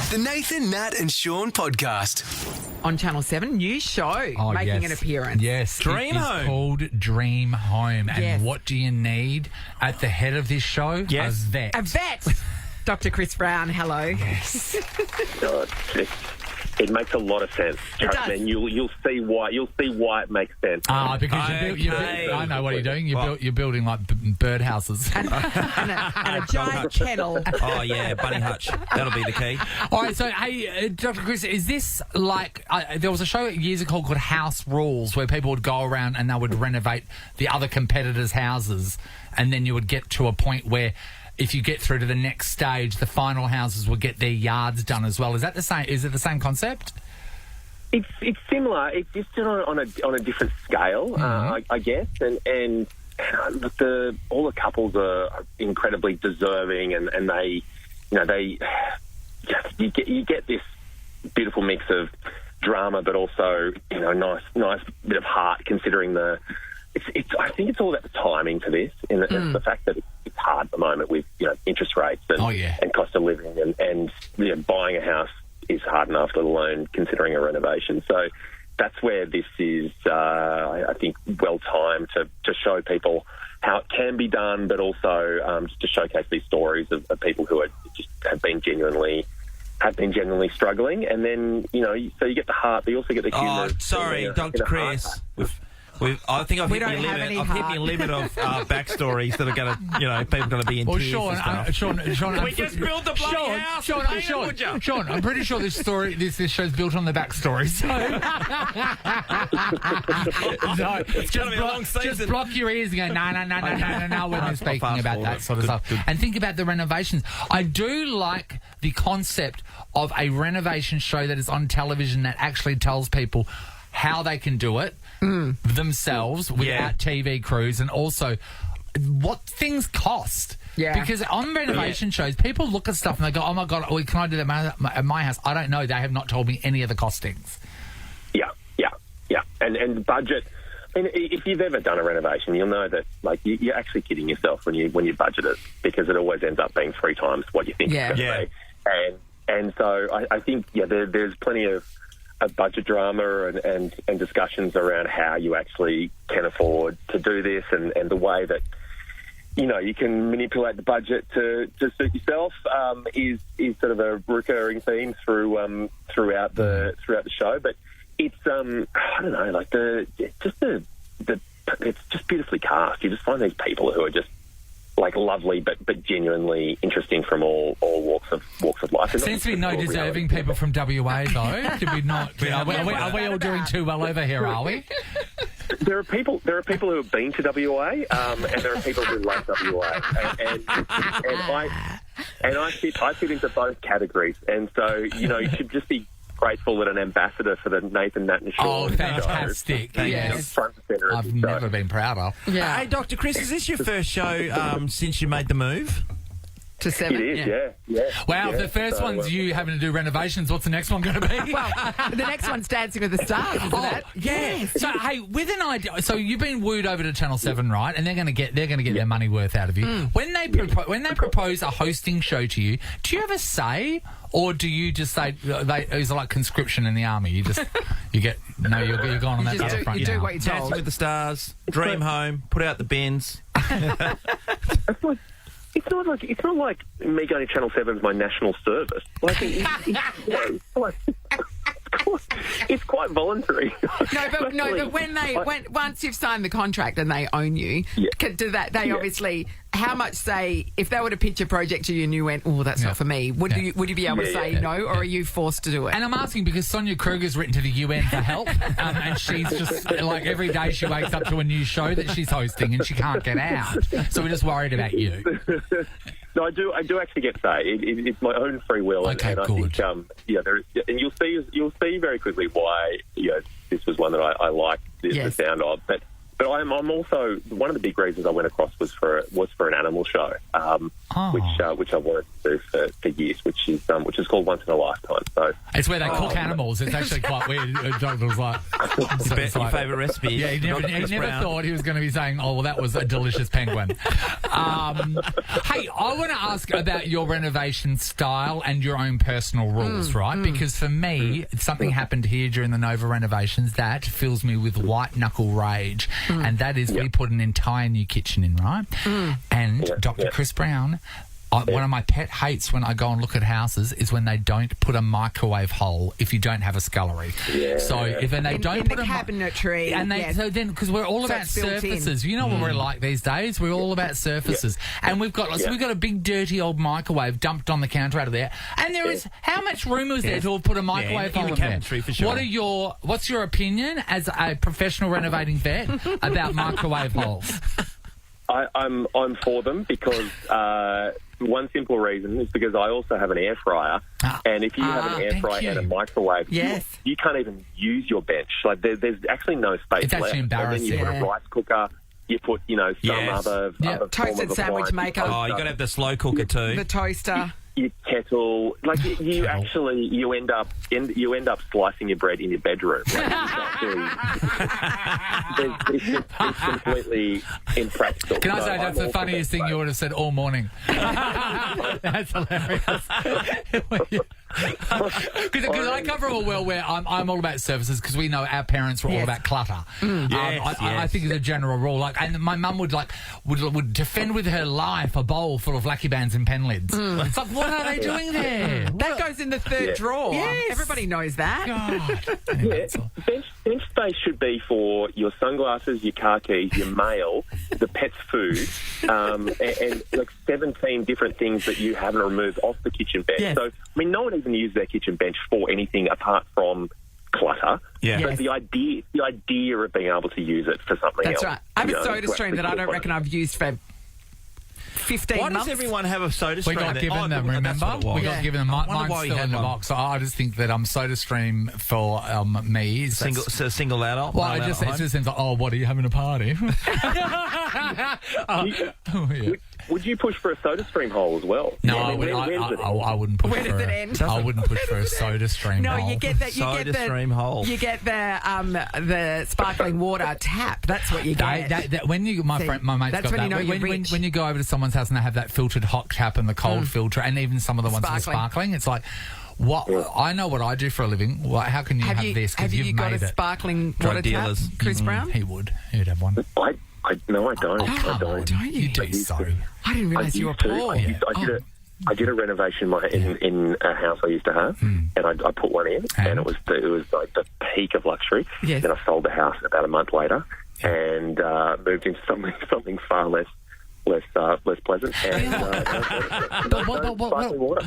The Nathan, Nat and Shaun podcast. On Channel 7, new show making an appearance. Yes, Dream it is Home. called Dream Home. And Yes. what do you need at the head of this show? Yes. A vet. A vet. Dr. Chris Brown, hello. Yes. It makes a lot of sense. Trust me, and you'll see why. You'll see why it makes sense. Because I know what you're doing. You're building like bird houses. And a giant kennel. Oh, yeah, bunny hutch. That'll be the key. All right, so, hey, Dr. Chris, is this like... there was a show years ago called House Rules where people would go around and they would renovate the other competitors' houses, and then you would get to a point where if you get through to the next stage, the final houses will get their yards done as well. Is that the same? Is it the same concept? It's similar. It's just on a different scale, I guess. And all the couples are incredibly deserving, and they you get this beautiful mix of drama, but also nice bit of heart, considering the. I think it's all about the timing for this, and the fact that it's hard at the moment with interest rates and cost of living, and buying a house is hard enough, let alone considering a renovation. So that's where this is, I think, well timed to show people how it can be done, but also just to showcase these stories of people who have been genuinely struggling, and then so you get the heart, but you also get the humour. Oh, sorry, Dr. Chris. I think I've hit the limit of backstories that are going to, people are going to be in tears and stuff. Sean, We just built the bloody house. Sean, I'm pretty sure this show's built on the backstory. So, It's going to be a long season. Just block your ears and go, no, when they're speaking about that sort of stuff. Good. And think about the renovations. I do like the concept of a renovation show that is on television that actually tells people how they can do it themselves without TV crews, and also what things cost. Yeah. Because on renovation shows, people look at stuff and they go, oh, my God, can I do that at my house? I don't know. They have not told me any of the costings. Yeah. And budget. And if you've ever done a renovation, you'll know that you're actually kidding yourself when you budget it, because it always ends up being 3 times what you think it's going to be. And so I think there's plenty of budget drama and discussions around how you actually can afford to do this, and the way that you can manipulate the budget to suit yourself is sort of a recurring theme throughout the show. But it's I don't know, it's just beautifully cast. You just find these people who are just lovely, but genuinely interesting from all walks of life. There seems to be no deserving people from WA, though. Did we not? Are we all doing too well over here, are we? There are people who have been to WA, and there are people who love WA, and I fit into both categories, and so you should just be grateful that an ambassador for the Nathan, Nat and Shaun. Oh, fantastic! Yes. Front and center. I've never been prouder. Yeah. Hey, Dr. Chris, is this your first show since you made the move? To 7. It is, yeah. Wow, if the first one's you having to do renovations, what's the next one going to be? Well, the next one's Dancing with the Stars, isn't it? Yeah. So, hey, with an idea, so you've been wooed over to Channel 7, right? And they're going to get their money worth out of you. When they propose a hosting show to you, do you have a say, or do you just say it's like conscription in the army? You're going on that other front. You do what you're Dancing told. with the Stars, Dream Home, put out the bins. It's not like me going to Channel 7 is my national service. It's quite voluntary. But when once you've signed the contract and they own you, do that? They obviously, how much say if they were to pitch a project to you and you went, oh, that's not for me? Would you be able to say no, or are you forced to do it? And I'm asking because Sonia Kruger's written to the UN for help, and she's just every day she wakes up to a new show that she's hosting and she can't get out. So we're just worried about you. No, I do actually get say it's my own free will, Okay, and I think and you'll see very quickly why this was one that I liked the sound of, but I'm also, one of the big reasons I went across was for an animal show, which I wanted to do for years, which is called Once in a Lifetime. So It's where they cook animals. It's actually quite weird. Doug was like, your favourite recipe. Yeah, he never thought he was going to be saying, oh, well, that was a delicious penguin. Hey, I want to ask about your renovation style and your own personal rules, right? Because for me, something happened here during the Nova renovations that fills me with white-knuckle rage, and that is we put an entire new kitchen in, right? And Dr. Chris Brown... one of my pet hates when I go and look at houses is when they don't put a microwave hole if you don't have a scullery. Yeah. So if they don't put a cabinetry, and so then because we're all about surfaces, you know what we're like these days. We're all about surfaces, and we've got a big dirty old microwave dumped on the counter out of there, and there is how much room is there to have put a microwave hole in there? For sure. What's your opinion as a professional renovating vet about microwave holes? I'm for them because one simple reason is because I also have an air fryer, and if you have an air fryer and a microwave, you can't even use your bench. Like there's actually no space it's left. Actually embarrassing. And then you put a rice cooker. You put, some other toasted sandwich maker. Oh, you got to have the slow cooker too. The toaster. Your kettle, like you end up slicing your bread in your bedroom. It's completely impractical. Can I say that's the funniest thing you would have said all morning? That's hilarious. Because I come from a world where I'm all about services because we know our parents were all about clutter. I think as a general rule, and my mum would defend with her life a bowl full of Lucky Bands and pen lids. It's like, what are they doing there? That goes in the third drawer. Yes. Everybody knows that. God. Bench space should be for your sunglasses, your car keys, your mail, the pet's food, and like 17 different things that you haven't removed off the kitchen bench. Yes. So, I mean, no one even uses their kitchen bench for anything apart from clutter. Yeah. But the idea of being able to use it for something else. That's right. I have a soda stream that I don't reckon I've used for 15 months. Why does everyone have a soda stream? We got given them, remember? We got given them. Mine's still in the box. So I just think that soda stream for me. Single adult? Well, it just seems like, oh, what, are you having a party? Would you push for a soda stream hole as well? No, I wouldn't push for Where does it end? I wouldn't push for a soda stream hole. No, you get that. Stream hole. You get the sparkling water tap. That's what you get. When you, my mate's got that. When you go over to someone's house and they have that filtered hot tap and the cold filter, and even some of the ones that are sparkling, it's like, what? I know what I do for a living. How can you have this? Have you got a sparkling water tap, Chris Brown? He would. He'd have one. No, I don't. I don't. Don't you? You do so. I didn't realise you were poor. I did a renovation in a house I used to have, and I put one in, and it was like the peak of luxury. Yes. Then I sold the house about a month later, and moved into something far less pleasant. And,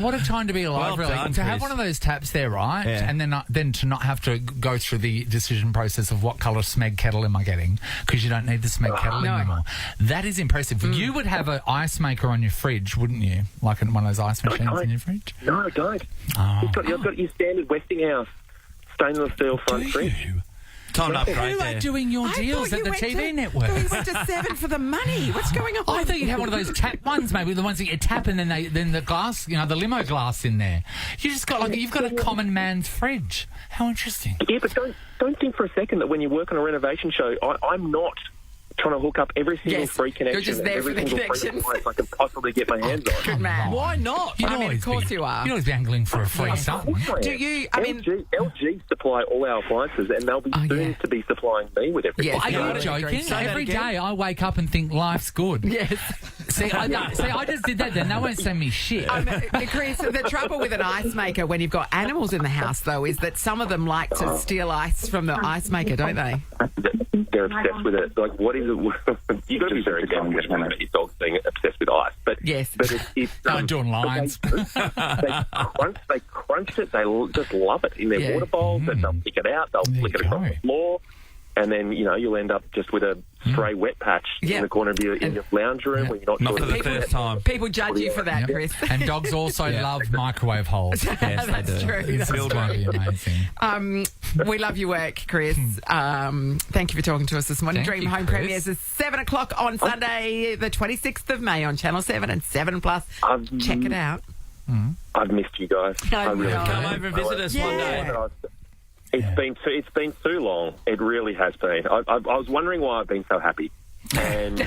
what a time to be alive, really. Done, to have one of those taps there, right? Yeah. And then to not have to go through the decision process of what colour Smeg kettle am I getting, because you don't need the Smeg kettle anymore. That is impressive. You would have an ice maker on your fridge, wouldn't you? Like one of those ice machines in your fridge? No, I don't. You've got your standard Westinghouse stainless steel front fridge. Time to upgrade there. You are doing your deals at the TV network. We went to 7 for the money. What's going on? I thought you'd have one of those tap ones, maybe the ones that you tap and then the glass, the limo glass in there. You just got you've got a common man's fridge. How interesting. Yeah, but don't think for a second that when you work on a renovation show, I'm not trying to hook up every single free connection. You're just there for the connections. I can possibly get my hands on. Good man. Why not? Of course you are. You'd always be angling for a free something. Do you? LG supply all our appliances, and they'll be soon to be supplying me with everything. Yes. Are you joking? Every day I wake up and think life's good. Yes. See, I just did that. Then they won't send me shit. Chris, the trouble with an ice maker when you've got animals in the house, though, is that some of them like to steal ice from the ice maker, don't they? They're obsessed with it. Like, what is it? You've got to be very careful when your dog's being obsessed with ice. But it's I'm doing lines. They crunch it. They just love it in their water bowls. And they'll pick it out. They'll flick it across the floor. And then, you'll end up just with a stray wet patch in the corner of your lounge room where you're not for the first time. People judge you for that, Chris. And dogs also love microwave holes. Yes, that's true. It's amazing. We love your work, Chris. Thank you for talking to us this morning. Dream Home premieres is 7 o'clock on Sunday, the 26th of May on Channel 7 and 7 Plus. Check it out. I've missed you guys. I really Come over and visit us one day. It's been too long. It really has been. I was wondering why I've been so happy and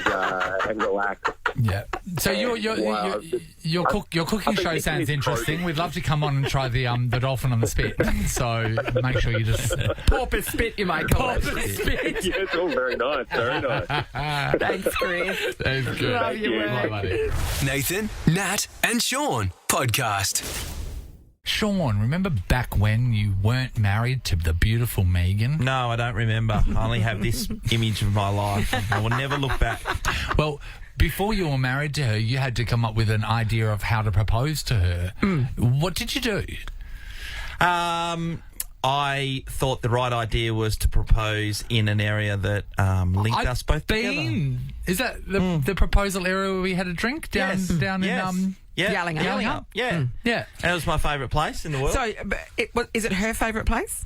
relaxed. Yeah. So your cooking show sounds interesting. We'd love to come on and try the dolphin on the spit. So make sure you just porpoise spit, you might call it. Spit. Yeah, it's all very nice. Very nice. Thanks, Chris. That's good. Love you, Bye, buddy. Nathan, Nat, and Shaun podcast. Shaun, remember back when you weren't married to the beautiful Megan? No, I don't remember. I only have this image of my life. I will never look back. Well, before you were married to her, you had to come up with an idea of how to propose to her. What did you do? I thought the right idea was to propose in an area that linked us both together. Is that the proposal area where we had a drink down in Yelling Up? Yeah. Yeah. That was my favourite place in the world. So, is it her favourite place?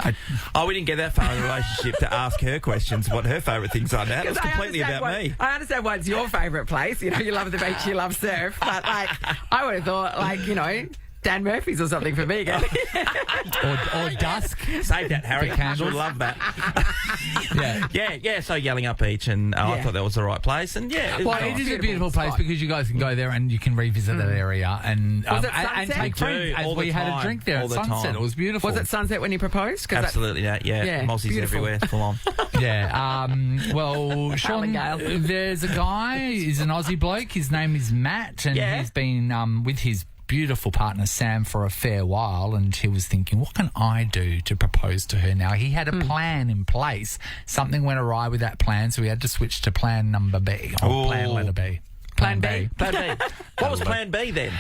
We didn't get that far in the relationship to ask her questions what her favourite things are now. It was completely about me. I understand why it's your favourite place. You know, you love the beach, you love surf. But, I would have thought, Dan Murphy's or something for me again. or Dusk. Save that, Harry. I would love that. Yeah. So Yelling Up Beach, and I thought that was the right place. And it is a beautiful place because you guys can go there and you can revisit that area and take friends. As we had a drink there at sunset. It was beautiful. Was it sunset when you proposed? Absolutely, yeah. Mozzie's everywhere, full on. Yeah. Well, Shaun, there's a guy. He's an Aussie bloke. His name is Matt, and he's been with his beautiful partner Sam for a fair while, and he was thinking, what can I do to propose to her now? He had a plan in place. Something went awry with that plan, so we had to switch to plan number B, or plan letter B. Plan B. Plan B. What was plan B then?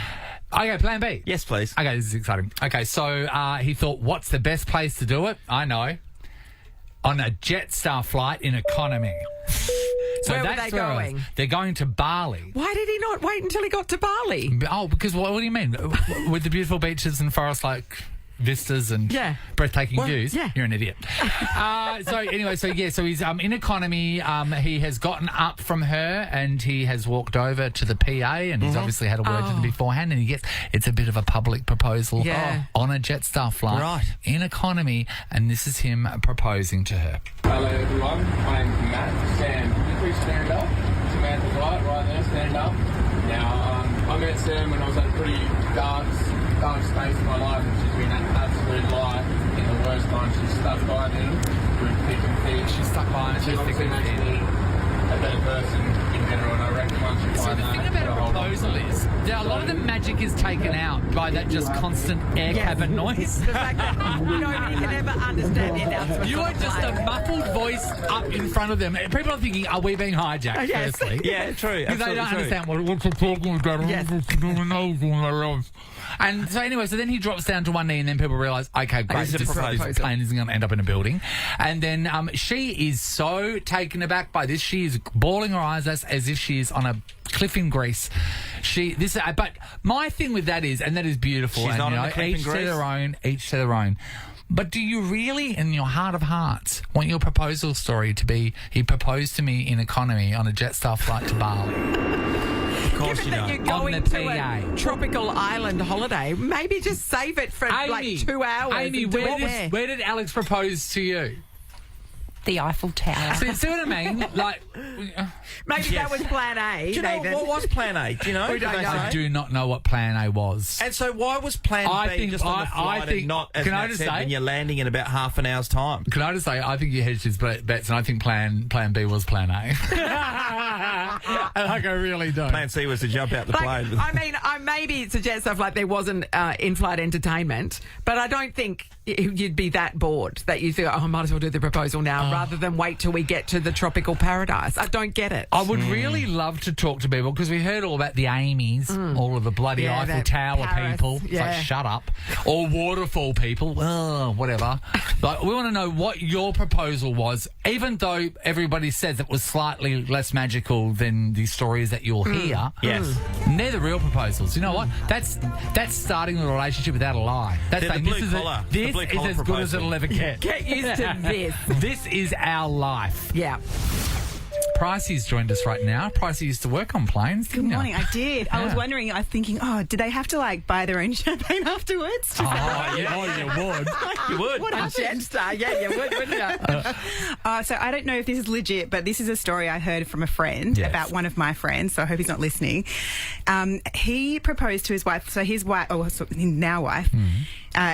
Okay, plan B. Yes, please. Okay, this is exciting. Okay, so he thought, what's the best place to do it? I know. On a Jetstar flight in economy. So where were they going? They're going to Bali. Why did he not wait until he got to Bali? Oh, because what do you mean? With the beautiful beaches and forests like vistas and breathtaking views, you're an idiot. So he's in economy. He has gotten up from her and he has walked over to the PA and he's obviously had a word to them beforehand, and it's a bit of a public proposal on a Jetstar flight in economy, and this is him proposing to her. Hello everyone, my name's Matt. Sam, can you please stand up? Samantha's right there, stand up. Now, I met Sam when I was at a pretty dark space in my life, and she's been an absolute light in the worst times. She stuck by me with thick and thin. She stuck by me, she's thick and thin. A better person in general, and I reckon once you find that... The thing about a proposal is a lot of the magic is taken out by that just constant air cabin noise. The fact that nobody can ever understand the announcement. You are just a muffled voice up in front of them. People are thinking, are we being hijacked, firstly? Yeah, true. Because they don't understand what they're talking about. Yes. And so anyway, so then he drops down to one knee and then people realise, okay, great, this plane isn't going to end up in a building. And then she is so taken aback by this. She is bawling her eyes as if she is on a cliff in Greece. But my thing with that is, and that is beautiful, she's and not on a cliff in Greece. Each to their own. But do you really, in your heart of hearts, want your proposal story to be, he proposed to me in economy on a Jetstar flight to Bali? Given that you're going to a tropical island holiday, maybe just save it for 2 hours. Amy, where did Alex propose to you? The Eiffel Tower. See what I mean? Maybe that was plan A. Do you know what was plan A? Do you know? I do not know what plan A was. And so why was plan B just on the flight and not, as Matt said, when you're landing in about half an hour's time? Can I just say, I think you hedged his bets, and I think plan B was plan A. I really don't. Plan C was to jump out the plane. I mean, I maybe suggest stuff like there wasn't in-flight entertainment, but I don't think you'd be that bored that you think, I might as well do the proposal now rather than wait till we get to the tropical paradise. I don't get it. I would really love to talk to people because we heard all about the Amy's, all of the bloody Eiffel Tower Paris, people. It's like, shut up. Or waterfall people. Whatever. We want to know what your proposal was, even though everybody says it was slightly less magical than the stories that you'll hear. Yes. They're the real proposals. You know what? That's starting the relationship without a lie. That's saying this is as good as it'll ever get. Get used to this. This is our life. Yeah. Pricey's joined us right now. Pricey used to work on planes, Good didn't you? morning. I did. I was wondering, I was thinking, did they have to, buy their own champagne afterwards? Oh, yeah, you would. You would. What a jet star. Yeah, you would, wouldn't you? So I don't know if this is legit, but this is a story I heard from a friend about one of my friends, so I hope he's not listening. He proposed to his wife, so his wife, his now wife,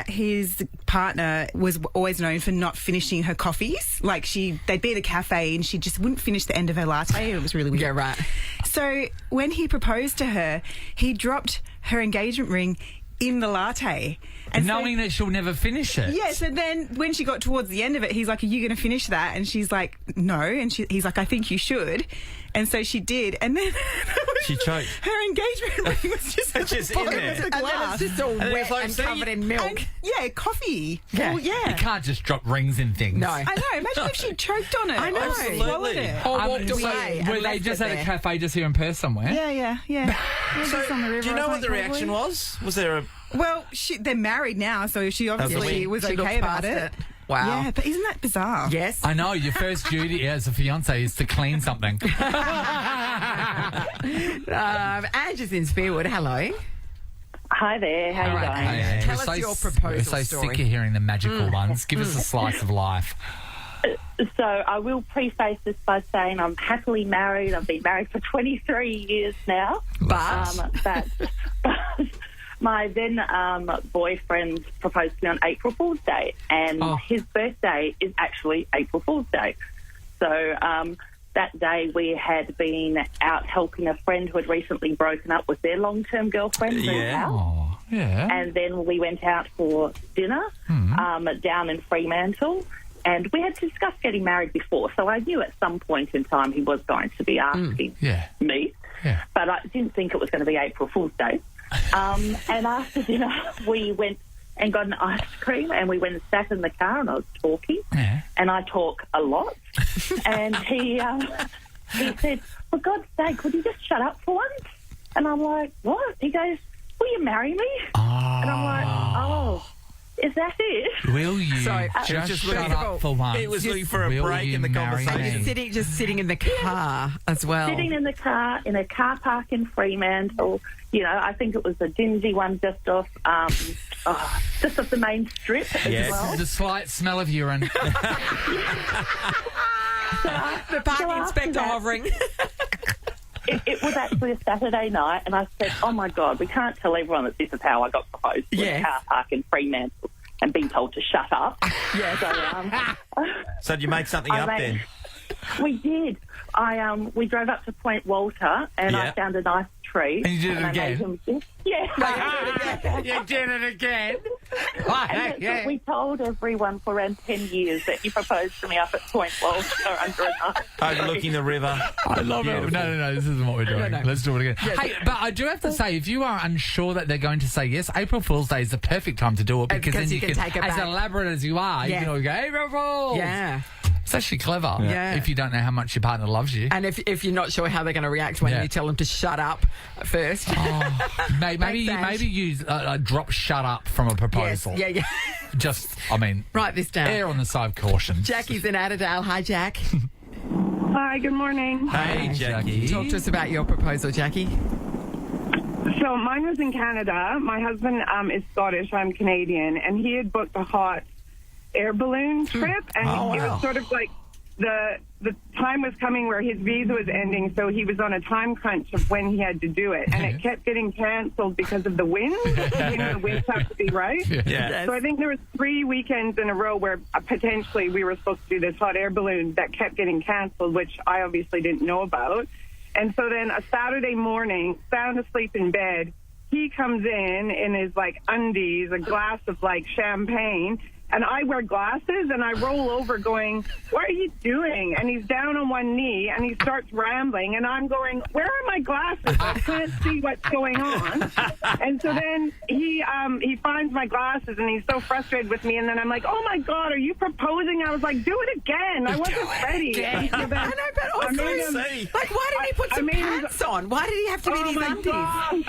his partner was always known for not finishing her coffees. They'd be at a cafe and she just wouldn't finish the end of her latte. It was really weird. Yeah, right. So when he proposed to her, he dropped her engagement ring in the latte. And knowing that she'll never finish it. Yes, and then when she got towards the end of it, he's like, are you going to finish that? And she's like, no. And he's like, I think you should. And so she did. And then she choked. Her engagement ring was just in there. And then it's just all wet and covered in milk. And, coffee. Yeah. Well, yeah. You can't just drop rings in things. No. I know. Imagine if she choked on it. I know. Swallowed it. Or walked away. Were they just at a cafe just here in Perth somewhere? Yeah. So, do you know what the reaction was? Was there a... Well, they're married now, so she obviously was okay about it. Wow. Yeah, but isn't that bizarre? Yes. I know. Your first duty as a fiancé is to clean something. Angie's in Spearwood. Hello. Hi there. How are you going? Hey, Tell us your proposal We're so story. sick of hearing the magical ones. Give us a slice of life. So I will preface this by saying I'm happily married. I've been married for 23 years now. But my then boyfriend proposed to me on April Fool's Day, and his birthday is actually April Fool's Day. So that day we had been out helping a friend who had recently broken up with their long-term girlfriend. Oh, yeah. And then we went out for dinner down in Fremantle. And we had discussed getting married before, so I knew at some point in time he was going to be asking me. Yeah. But I didn't think it was going to be April Fool's Day. And after dinner, we went and got an ice cream, and we went and sat in the car, and I was talking. Yeah. And I talk a lot. And he said, for God's sake, would you just shut up for once? And I'm like, what? He goes, will you marry me? And I'm like, oh. Is that it? Will you just shut up for once? He was looking for a break in the conversation. Just sitting in the car as well. Sitting in the car, in a car park in Fremantle. You know, I think it was a dingy one just off the main strip as well. The slight smell of urine. The parking inspector hovering. It was actually a Saturday night, and I said, oh, my God, we can't tell everyone that this is how I got proposed to in a car park in Fremantle and being told to shut up. Yeah. So did you make something up then? We did. We drove up to Point Walter, and I found a nice tree. And you did it again? You did it again. And we told everyone for around 10 years that he proposed to me up at Point Walter under a night overlooking the river. I love it. No, this isn't what we're doing. No. Let's do it again. Hey, but I do have to say, if you are unsure that they're going to say yes, April Fool's Day is the perfect time to do it because then you can take it as back. elaborate as you are, you can always go, April Fool's. Yeah. It's actually clever Yeah. if you don't know how much your partner loves you. And if you're not sure how they're going to react when you tell them to shut up first. Maybe you drop shut up from a proposal. Yes. Yeah. Just, write this down. Err on the side of caution. Jackie's in Adderale. Hi, Jack. Hi, good morning. Hey, Jackie. Talk to us about your proposal, Jackie. So mine was in Canada. My husband is Scottish. I'm Canadian. And he had booked a hot air balloon trip. And it was sort of like the time was coming where his visa was ending, so he was on a time crunch of when he had to do it. And it kept getting cancelled because of the wind. The winds have to be right. Yeah. So I think there was 3 weekends in a row where potentially we were supposed to do this hot air balloon that kept getting cancelled, which I obviously didn't know about. And so then a Saturday morning, sound asleep in bed, he comes in his undies, a glass of champagne, and I wear glasses, and I roll over going, what are you doing? And he's down on one knee, and he starts rambling, and I'm going, where are my glasses? I can't see what's going on. And so then he finds my glasses, and he's so frustrated with me, and then I'm like, oh, my God, are you proposing? I was like, do it again. I wasn't ready. I know, but also, why didn't he put some pants on? Why did he have to be in his undies?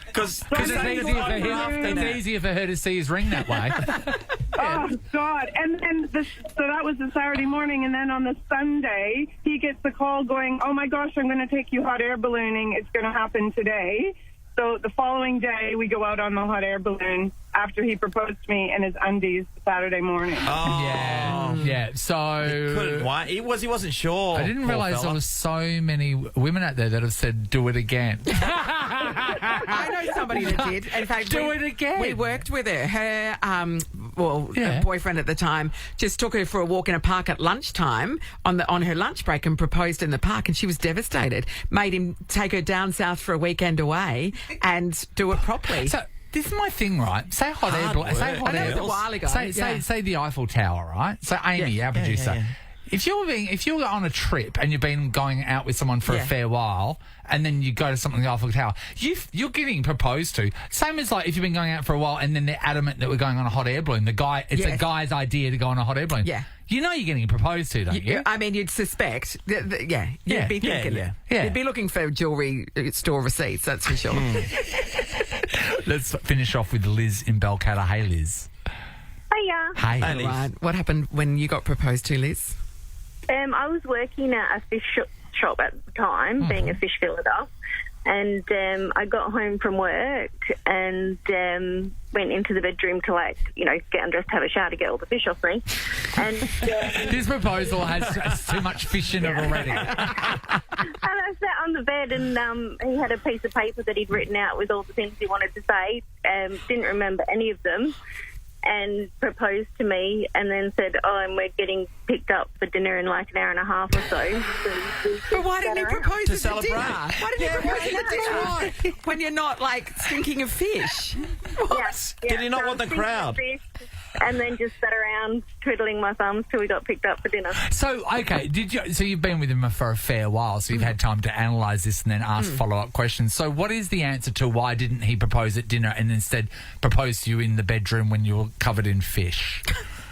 Because it's easier for her to see his ring that way. Oh, God. And then, so that was the Saturday morning, and then on the Sunday, he gets the call going, oh, my gosh, I'm going to take you hot air ballooning. It's going to happen today. So the following day, we go out on the hot air balloon after he proposed to me in his undies Saturday morning. Oh. Yeah. So... He couldn't wait. He wasn't sure. I didn't realise there was so many women out there that have said, do it again. I know somebody that did. In fact, do it again. We worked with her. Her, her boyfriend at the time just took her for a walk in a park at lunchtime on her lunch break and proposed in the park, and she was devastated. Made him take her down south for a weekend away and do it properly. So this is my thing, right? Say hot air balloon. Say hot air. That was a while ago. Say the Eiffel Tower, right? So Amy, our producer. Yeah. If you're on a trip and you've been going out with someone for a fair while, and then you go to something like the Eiffel Tower, you're getting proposed to. Same as like if you've been going out for a while and then they're adamant that we're going on a hot air balloon. The guy's idea to go on a hot air balloon. Yeah. You know you're getting proposed to, don't you? I mean, you'd suspect. You'd be thinking. Yeah. You'd be looking for jewellery store receipts, that's for sure. Let's finish off with Liz in Balcatta. Hey, Liz. Hiya. Hey, Liz. Right. What happened when you got proposed to, Liz? I was working at a fish shop at the time, being a fish filleter, and I got home from work and went into the bedroom to, get undressed, have a shower to get all the fish off me. And this proposal has too much fish in it already. And I sat on the bed and he had a piece of paper that he'd written out with all the things he wanted to say. Didn't remember any of them. And proposed to me and then said, and we're getting picked up for dinner in like an hour and a half or so. But why didn't he propose to at celebrate? Dinner? Why didn't he propose at dinner? When you're not, stinking of fish. What? Did he not want the crowd? And then just sat around twiddling my thumbs till we got picked up for dinner. So, okay, so you've been with him for a fair while, so you've had time to analyse this and then ask follow-up questions. So what is the answer to why didn't he propose at dinner and instead propose to you in the bedroom when you were covered in fish?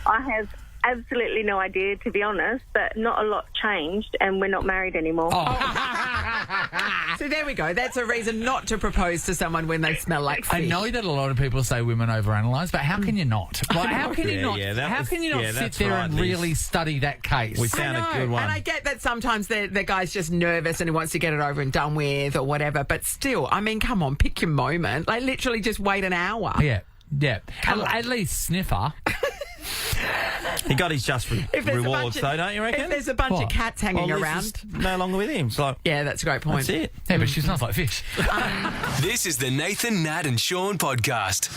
I have absolutely no idea, to be honest, but not a lot changed and we're not married anymore. So there we go. That's a reason not to propose to someone when they smell like fish. I know that a lot of people say women overanalyze, but how can you not? How can you not? How can you not sit there and really study that case? We found a good one. And I get that sometimes the guy's just nervous and he wants to get it over and done with or whatever. But still, I mean, come on, pick your moment. Literally just wait an hour. Yeah. At least sniffer. He got his just rewards, though, don't you reckon? If there's a bunch of cats hanging around, no longer with him. So yeah, that's a great point. That's it. Yeah, but she smells like fish. This is the Nathan, Nat and Shaun podcast.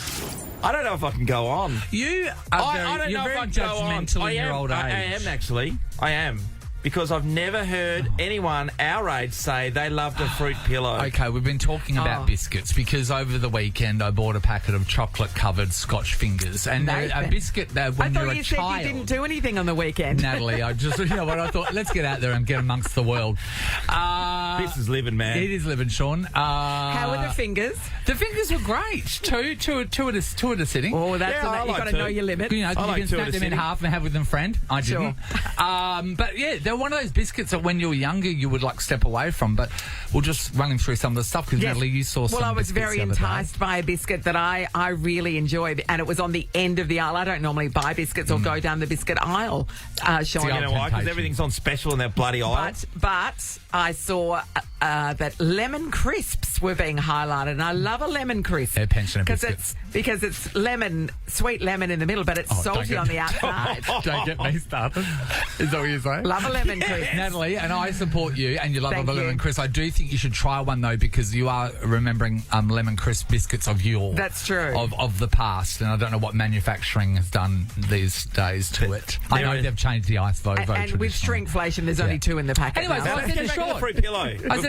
I don't know if I can go on. You are very judgmental in your old age. I am, actually. I am. Because I've never heard anyone our age say they loved a fruit pillow. Okay, we've been talking about biscuits because over the weekend I bought a packet of chocolate-covered Scotch fingers. And a biscuit that when you're a child... I thought you said you didn't do anything on the weekend. Natalie, I thought, let's get out there and get amongst the world. This is living, man. It is living, Shaun. How were the fingers? The fingers were great. Two at a sitting. Oh, that's you've got to know your limit. You can snap them in half and have with them, friend. I didn't. But yeah, they're one of those biscuits that when you were younger you would step away from, but we're just running through some of the stuff because Natalie, you saw some. Well, I was very enticed by a biscuit that I really enjoyed, and it was on the end of the aisle. I don't normally buy biscuits or go down the biscuit aisle, Shaun. You know why? Because everything's on special in that bloody aisle. But I saw that lemon crisps were being highlighted, and I love a lemon crisp. They're pensioner biscuits. Because it's lemon, sweet lemon in the middle, but it's salty on the outside. Don't get me started. Is that what you're saying? Love a lemon crisp. Natalie, and I support you, and you love a lemon crisp. I do think you should try one, though, because you are remembering lemon crisp biscuits of yore. That's true. Of the past, and I don't know what manufacturing has done these days to it. I know they've changed the ice, though. And with shrinkflation, there's only 2 in the packet. Anyway, so I said to Shaun. Fruit pillow. I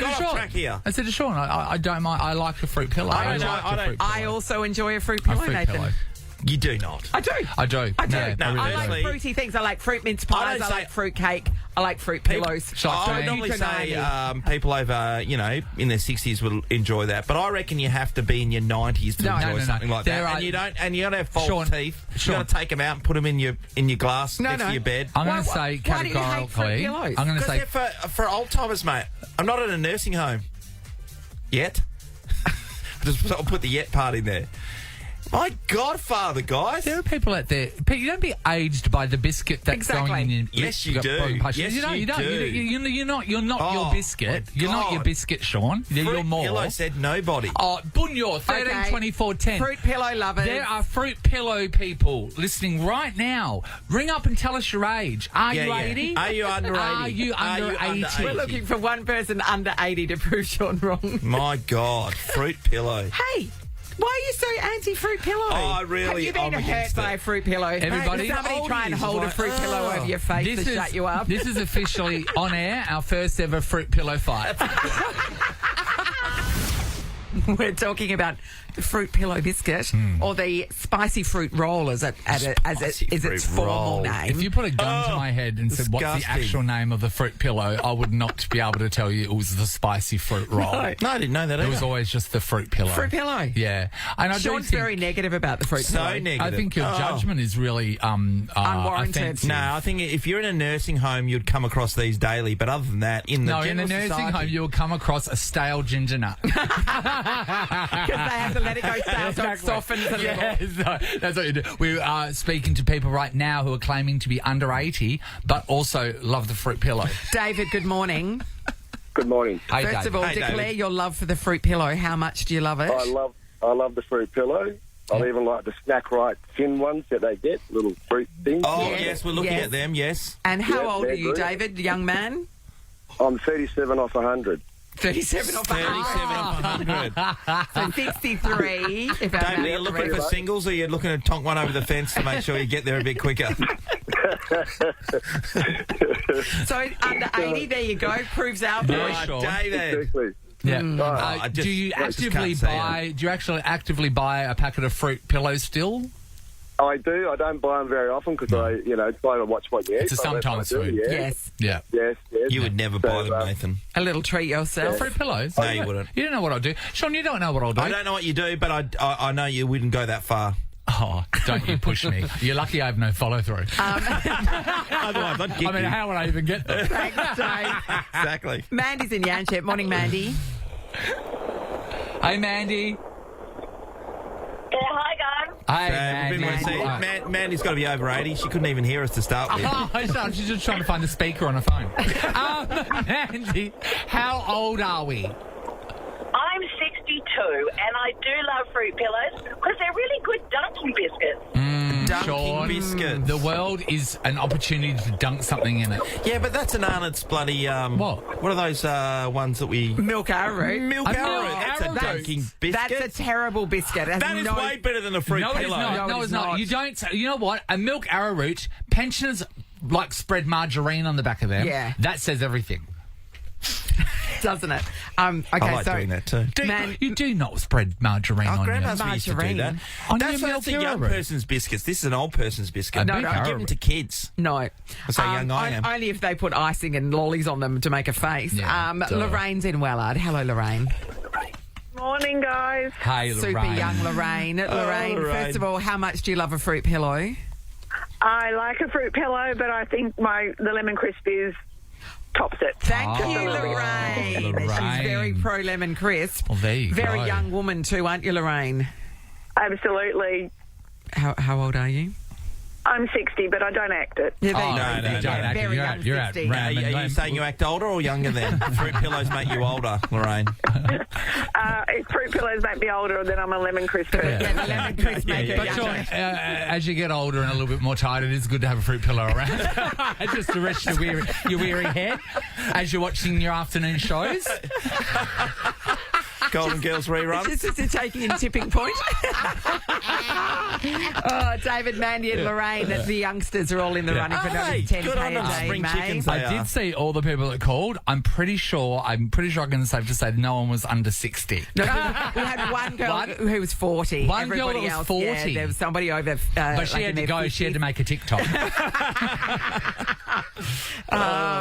said to Shaun, I don't mind. I like a fruit pillow. I also enjoy a fruit pillow, Nathan. Pillow. You do not. I do. I do. I like fruity things. I like fruit mince pies. I like fruit cake. I like fruit pillows. I would normally say people over, in their 60s will enjoy that, but I reckon you have to be in your 90s to enjoy something like that. And you don't have false teeth. You got to take them out and put them in your glass next to your bed. I'm going to say categorically. I'm going to say for old timers, mate. I'm not at a nursing home yet. I'll put the yet part in there. My godfather, guys. There are people out there. You don't be aged by the biscuit that's going in your... Yes, you do. Yes, you don't. You're not your biscuit. You're not your biscuit, Sean. You're more. Fruit Pillow said nobody. Oh, Bunyor, 13 24 10. Fruit Pillow lovers. There are Fruit Pillow people listening right now. Ring up and tell us your age. Are you 80? Are you under 80? Are you under 80? We're looking for one person under 80 to prove Sean wrong. My God, Fruit Pillow. Hey, why are you so anti-Fruit Pillow? Oh, really? Have you been hurt by a Fruit Pillow? Everybody, somebody try and hold a Fruit Pillow over your face to shut you up. This is officially on air, our first ever Fruit Pillow fight. We're talking about the Fruit Pillow biscuit or the spicy fruit roll as its formal name. If you put a gun to my head and said, what's the actual name of the Fruit Pillow, I would not be able to tell you it was the spicy fruit roll. No, I didn't know that either. It was always just the Fruit Pillow. Fruit Pillow? Yeah. And I Sean's very negative about the Fruit Pillow. So negative. I think your judgment is really unwarranted. offensive. No, I think if you're in a nursing home, you'd come across these daily. But other than that, in a nursing home, you'll come across a stale ginger nut. Because they have to let it go stale so it softens a little. That's what you do. We are speaking to people right now who are claiming to be under 80, but also love the Fruit Pillow. David, good morning. Good morning. Hey, First of all, declare your love for the Fruit Pillow. How much do you love it? I love the Fruit Pillow. I even like the snack right thin ones that they get, little fruit things. Oh, yes, we're looking at them, yes. And how old are you, David, young man? I'm 37 off 100. 37 off 100. So 63. If David, are you looking for singles or are you looking to tonk one over the fence to make sure you get there a bit quicker? So under 80, there you go. Proves our point. David. Exactly. Yeah. Do you actually actively buy a packet of Fruit Pillows still? I do. I don't buy them very often because I try to watch what you eat. It's a sometimes food. Yes. Yeah. Yes. You would never buy them, Nathan. A little treat yourself. Fruit Pillows? No, you wouldn't. You don't know what I'll do. Sean, you don't know what I'll do. I don't know what you do, but I know you wouldn't go that far. Oh, don't you push me. You're lucky I have no follow-through. Otherwise, I'd get you. How would I even get them? Thanks, Dave. Exactly. Mandy's in Yanchep. Morning, Mandy. Hey, Mandy. Yeah, hi, guys. Hey, Mandy. Mandy's got to be over 80. She couldn't even hear us to start with. Oh, she's just trying to find the speaker on her phone. Mandy, how old are we? I'm 62, and I do love Fruit Pillows because they're really good dunking biscuits. Dunking biscuits. The world is an opportunity to dunk something in it. Yeah, but that's an Arnott's bloody... what? What are those ones that we... Milk arrowroot. Milk arrowroot. That's a dunking biscuit. That's a terrible biscuit. That is way better than a Fruit Pillow. No, it's not. You don't... You know what? A milk arrowroot, pensioners like spread margarine on the back of them. Yeah. That says everything. Doesn't it? Okay, I like doing that too. You do not spread margarine on grandma's used to do that. That's a young person's biscuits. This is an old person's biscuit. No, you give them to kids. No. That's how young I am. Only if they put icing and lollies on them to make a face. Yeah, Lorraine's in Wellard. Hello, Lorraine. Morning, guys. Hey, Lorraine. Super young Lorraine. Lorraine, first of all, how much do you love a Fruit Pillow? I like a Fruit Pillow, but I think the Lemon Crisp is tops it. Thank you, Lorraine. She's very pro lemon crisp. Well, there you go. Very young woman too, aren't you, Lorraine? Absolutely. How old are you? I'm 60, but I don't act it. Yeah, no, don't act it. You're out. Are you saying you act older or younger then? Fruit Pillows make you older, Lorraine. If Fruit Pillows make me older, then I'm a Lemon Crisp. Yeah, the lemon crisp make her But younger. Sean, as you get older and a little bit more tired, it is good to have a Fruit Pillow around. Just to rest your weary head as you're watching your afternoon shows. Golden Girls rerun. Just as you're taking in Tipping Point. David, Mandy and Lorraine, the youngsters are all in the running for another 10K a day, mate. I did see all the people that called. I'm pretty sure I can safe to say that no one was under 60. No, we had one girl who was 40. One girl that was 40. Yeah, there was somebody over. But she had to go. 50s. She had to make a TikTok.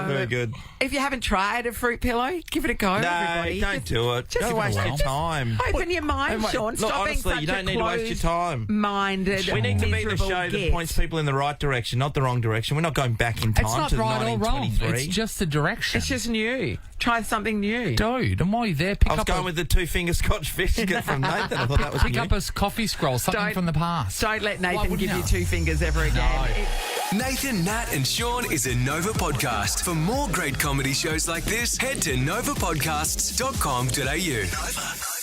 Very good. If you haven't tried a Fruit Pillow, give it a go. No, everybody. don't do it. Just Go waste your time. Open your mind, Sean. Stop honestly, being such you don't need to waste your time. Minded. We need to be the show that points people in the right direction, not the wrong direction. We're not going back in time. It's not to right or wrong. 1923. It's just the direction. It's just new. Try something new. Dude, and while you're there, I was going with the 2-finger Scotch biscuit from Nathan. I thought that was pick new. up a coffee scroll, something from the past. Don't let Nathan give you 2 fingers ever again. No. Nathan, Nat and Sean is a Nova podcast. For more great comedy shows like this, head to novapodcasts.com.au.